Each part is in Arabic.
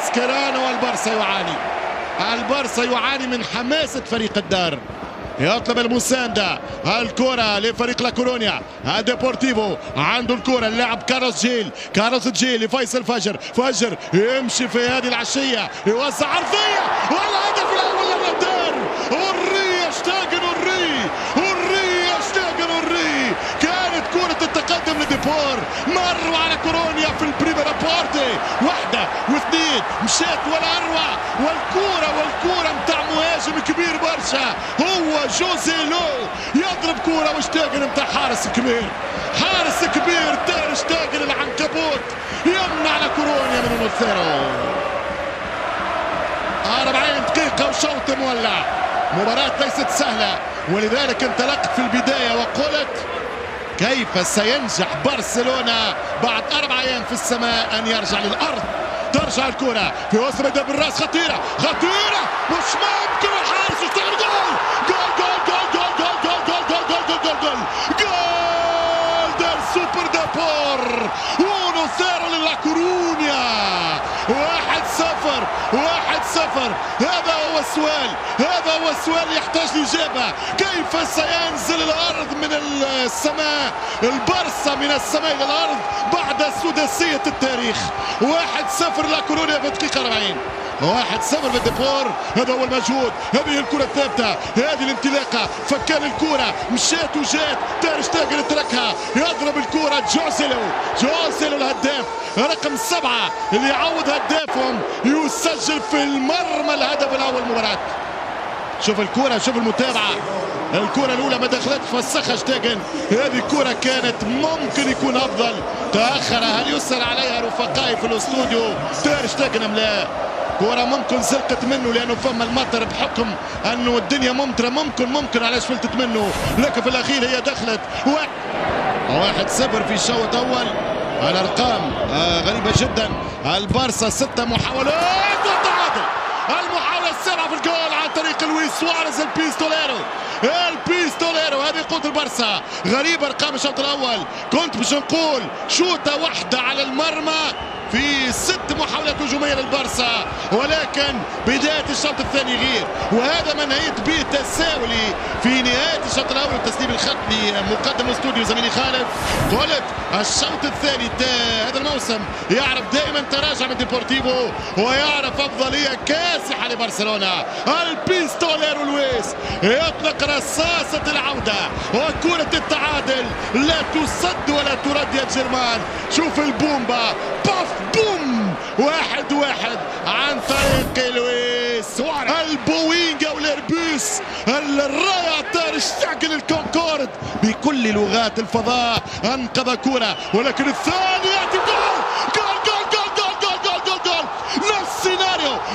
ماسكيرانو والبارسا يعاني. البارسا يعاني من حماسة فريق الدار، يطلب المساندة. الكرة لفريق لا كورونيا. ديبورتيفو عنده الكرة، اللاعب كارلوس جيل لفيصل فجر يمشي في هذه العشية، يوزع عرضية والهدف الأول للدار. كانت كرة التقدم لديبور، مروا على كورونيا في البريميرا بارتي، واحدة واثنين مشات ولا أروع. والكرة متاع مهاجم كبير برشا، هو جوزي لو يضرب كرة وشتاجن متاع حارس كبير تير شتاجن العنكبوت يمنع على كورونيا من 1-0. 40 دقيقة وشوط مولع. مباراة ليست سهلة، ولذلك انطلقت في البداية وقلت كيف سينجح برشلونة بعد 4 أيام في السماء أن يرجع للأرض. ترجع الكرة في وسط ميدان بالراس، خطيرة مش ممكن، الحارس يشتغل. جول del سوبر ديبور. 1-0 للا كورونيا. 1-0. هذا هو السؤال يحتاج لإجابة. كيف سينزل الأرض من السماء، البارسا من السماء إلى الأرض بعد سداسية التاريخ؟ 1-0 لا كورونيا في الدقيقة 40. 1-0 لديبور. هذا هو المجهود، هذه الكرة الثابتة، هذه الانطلاقة، فكان الكرة مشات وجات، تير شتاجن تركها، يضرب الكرة جوزيلو الهداف رقم 7 اللي يعوض هدافهم، يسجل في المرمى الهدف الأول مباراة. شوف الكرة، شوف المتابعة. الكرة الأولى ما دخلتش، فسخها شتاجن. هذه الكرة كانت ممكن يكون أفضل، تأخر. هل يسأل عليها رفقائي في الاستوديو؟ تير شتاجن أم لا؟ كرة ممكن زلقت منه لأنه فما المطر، بحكم أنه الدنيا ممطرة، ممكن علاش فلتت منه، لكن في الأخير هي دخلت. 1-0 في الشوط الأول. الأرقام غريبة جدا. البارسا 6 محاولات والتعادل. المحاولة السابعة في الجول عن طريق لويس سواريز البيستوليرو. هذه قوة البارسا. غريبة أرقام الشوط الأول. كنت باش نقول شوطة واحدة على المرمى في 6 محاولات هجومية للبارسا، ولكن بداية الشوط الثاني غير، وهذا ما نهيت به تساؤلي في نهاية الشوط الأول والتسليم الختمي. مقدم الاستوديو زميلي خالد، قلت الشوط الثاني هذا الموسم يعرف دائما تراجع من ديبورتيفو، ويعرف أفضلية كاسحة لبرشلونة. البيستوليرو لويس يطلق رصاصة العودة وكرة التعادل لا تصد ولا ترد يا جيرمان. شوف البومبا، باف بوم، 1-1 عن طريق لويس سواريز. البوينغا والإيربوس، الراية تير شتاجن الكونكورد بكل لغات الفضاء انقذ كرة، ولكن الثاني يأتي جول.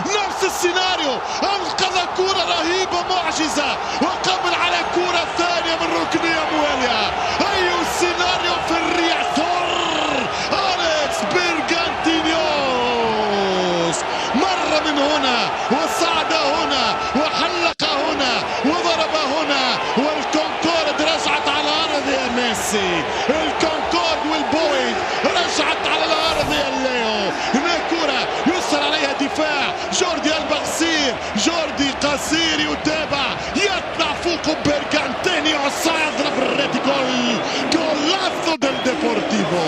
نفس السيناريو، انقذ كرة رهيبة معجزة، وقبل على كرة ثانية من ركنية موالية. أي السيناريو في الرياثور. أليكس بيرغانتينيوس مر من هنا وصعد هنا وحلق هنا وضرب هنا، والكونكورد رجعت على الأرض يا ميسي. الكونكورد والبوينغ رجعت على الأرض يا ليو. هناك كرة يسر عليها دفاع، جوردي قصير يتابع، يطلع فوق بيرغانتينيوس، يضرب الريد جولازو ديل ديبورتيفو.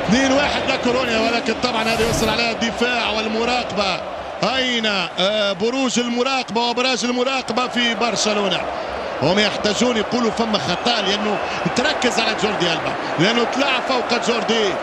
2-1 لا كورونيا، ولكن طبعا هذا يسر عليها الدفاع والمراقبة. أين بروج المراقبة وأبراج المراقبة في برشلونة؟ هم يحتاجون يقولوا فما خطأ، لأنه تركز على جوردي ألبا، لأنه طلع فوق جوردي.